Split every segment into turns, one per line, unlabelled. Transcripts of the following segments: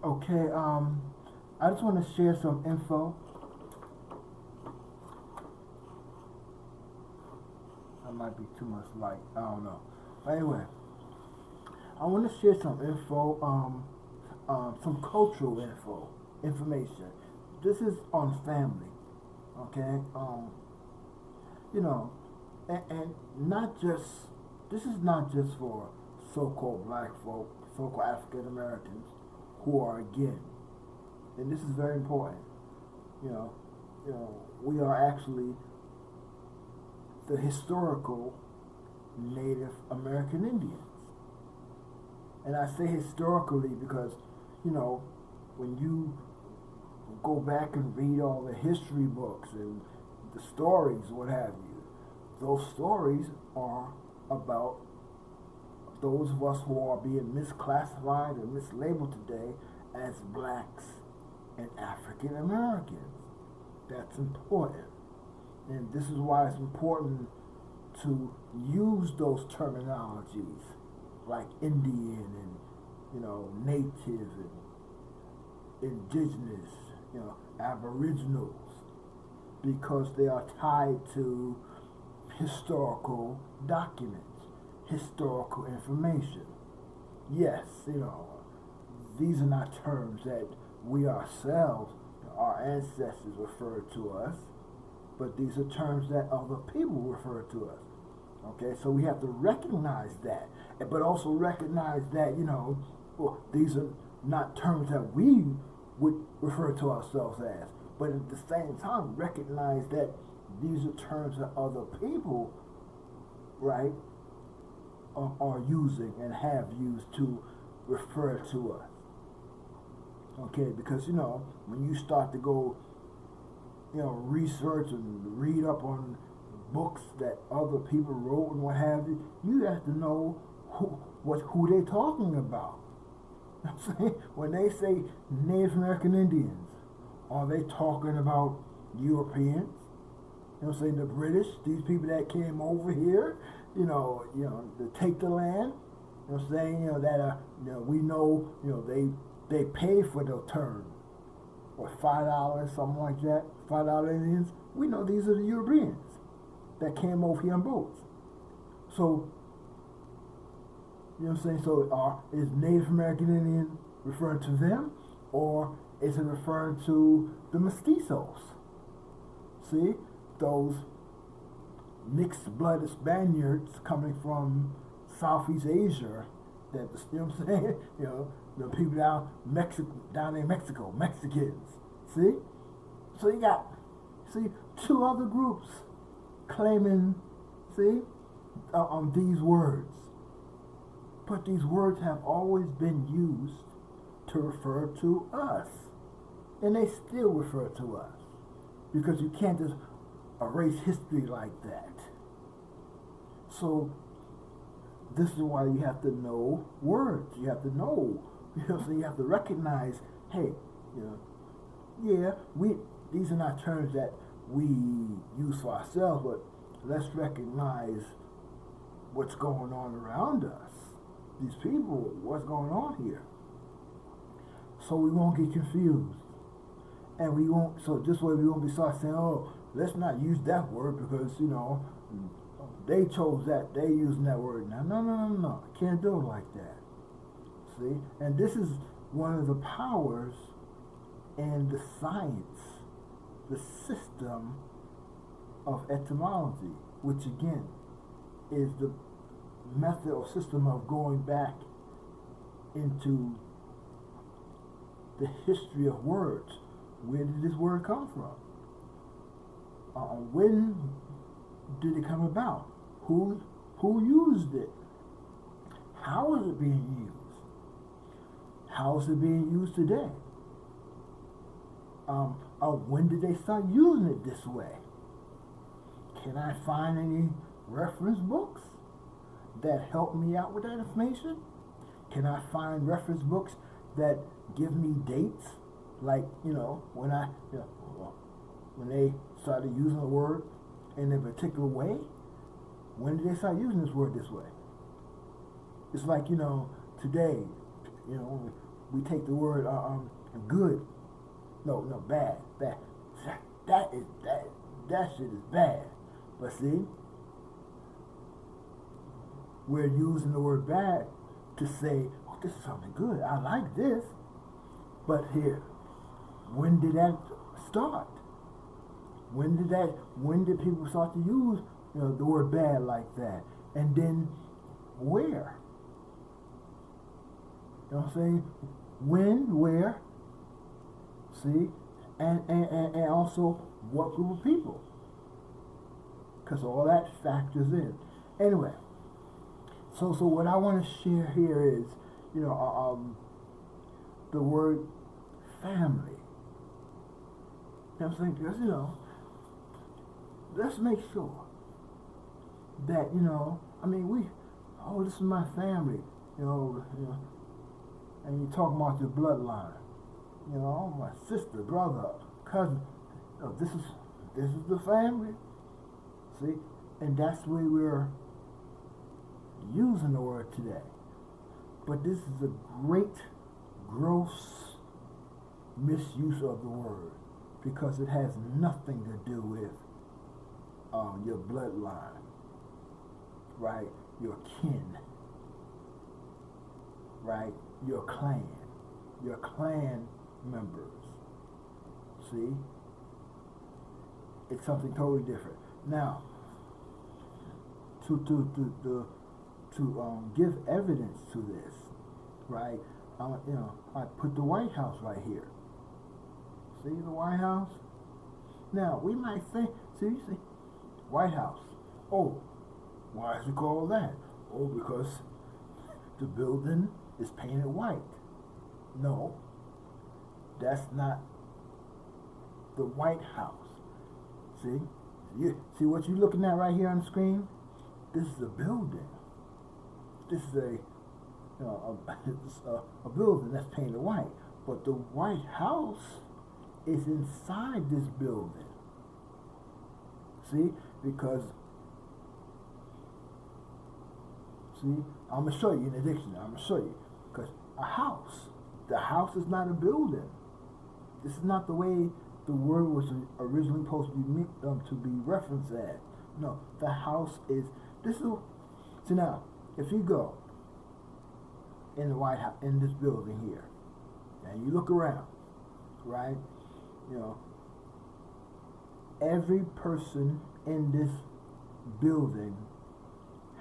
Okay, I just want to share some info. That might be too much light. I don't know. But anyway, I want to share some info, some cultural information. This is on family, okay? You know, and not just, this is not just for so-called black folk, so-called African Americans who are again, and this is very important. You know, we are actually the historical Native American Indians. And I say historically because, you know, when you go back and read all the history books and the stories, what have you, those stories are about those of us who are being misclassified and mislabeled today as blacks and African Americans. That's important. And this is why it's important to use those terminologies like Indian and, native and indigenous, aboriginals, because they are tied to historical documents, historical information. Yes, these are not terms that we ourselves, our ancestors referred to us, but these are terms that other people refer to us. Okay, so we have to recognize that, but also recognize that, these are not terms that we would refer to ourselves as, but at the same time recognize that these are terms that other people, right, are using and have used to refer to us. Okay, because, when you start to go, research and read up on books that other people wrote and what have you, you have to know who they're talking about. I'm saying, when they say Native American Indians, are they talking about Europeans? I'm saying, the British, these people that came over here, to take the land. I'm saying, that we know, they pay for the term, or $5, something like that, $5 Indians. We know these are the Europeans that came over here on boats. So, So is Native American Indian referring to them, or is it referring to the mestizos? See, those mixed-blooded Spaniards coming from Southeast Asia, that, what I'm saying? The people down in Mexico, Mexicans. See? So you got, two other groups claiming, these words. But these words have always been used to refer to us. And they still refer to us. Because you can't just erase history like that. So this is why you have to know words. You have to know, so you have to recognize, hey, these are not terms that we use for ourselves, but let's recognize what's going on around us. These people, what's going on here? So we won't get confused. And we won't, so this way we won't be start saying, oh, let's not use that word because, they chose that, they using that word now. No. Can't do it like that. See? And this is one of the powers in the science, the system of etymology, which again is the method or system of going back into the history of words. Where did this word come from? When did it come about? Who used it? How is it being used? How is it being used today? When did they start using it this way? Can I find any reference books that help me out with that information? Can I find reference books that give me dates? Like, when they started using a word in a particular way, when did they start using this word this way? It's like, today, we take the word good. No, bad. That is that shit is bad. But see, we're using the word bad to say, oh, this is something good. I like this. But here, when did that start? When did people start to use, the word bad like that? And then where? You know what I'm saying? When, where, see? And also what group of people? Because all that factors in. Anyway, so what I want to share here is, the word family. You know what I'm saying? Because, let's make sure that, this is my family, and you talk about your bloodline, my sister, brother, cousin, this is the family, see, and that's where we're using the word today. But this is a great, gross misuse of the word, because it has nothing to do with your bloodline, right? Your kin, right? Your clan members. See? It's something totally different. Now, to give evidence to this, right? I put the White House right here. See the White House? Now, we might think, see, White House. Oh, why is it called that? Oh, because the building is painted white. No, that's not the White House. See? See what you're looking at right here on the screen? This is a building. This is a building that's painted white. But the White House is inside this building. See? Because, see, I'm going to show you in the dictionary. I'm going to show you. Because the house is not a building. This is not the way the word was originally supposed to be referenced as. No, the house is, so now, if you go in the White House, in this building here, and you look around, right, every person in this building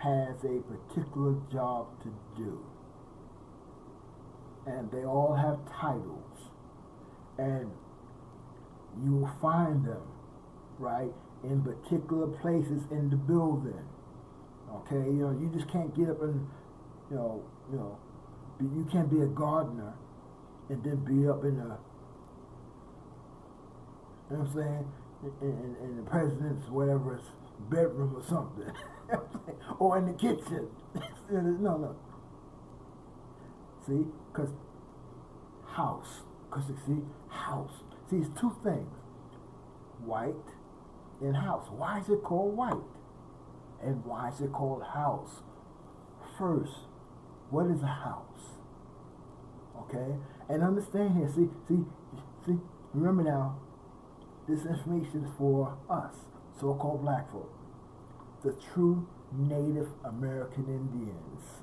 has a particular job to do. And they all have titles. And you will find them, right, in particular places in the building. Okay, you just can't get up and, you can't be a gardener and then be up in the, you know what I'm saying, in the president's whatever's bedroom or something, or in the kitchen. No. See, because house. See, it's two things: white and house. Why is it called white? And why is it called house? First, what is a house? Okay, and understand here. See. Remember now. This information is for us, so-called black folk, the true Native American Indians.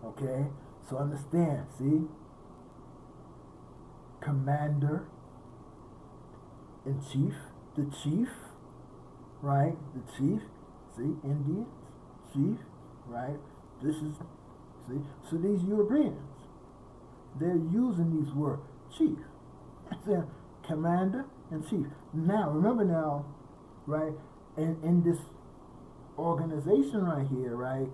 Okay? So understand, see? Commander in chief, the chief, right? The chief, see? Indians, chief, right? This is, see? So these Europeans, they're using these words, chief. Commander in chief. Now, remember now, right, in this organization right here, right,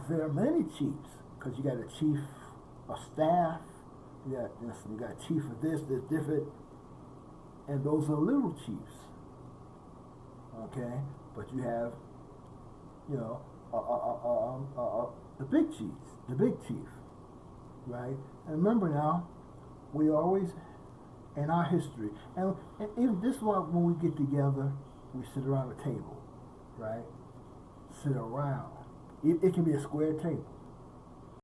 there are many chiefs, because you got a chief of staff, you got a chief of this, different, and those are little chiefs, okay, but you have, the big chief, right, and remember now, we always, in our history, and even this one, when we get together, we sit around a table, right? Sit around. It can be a square table.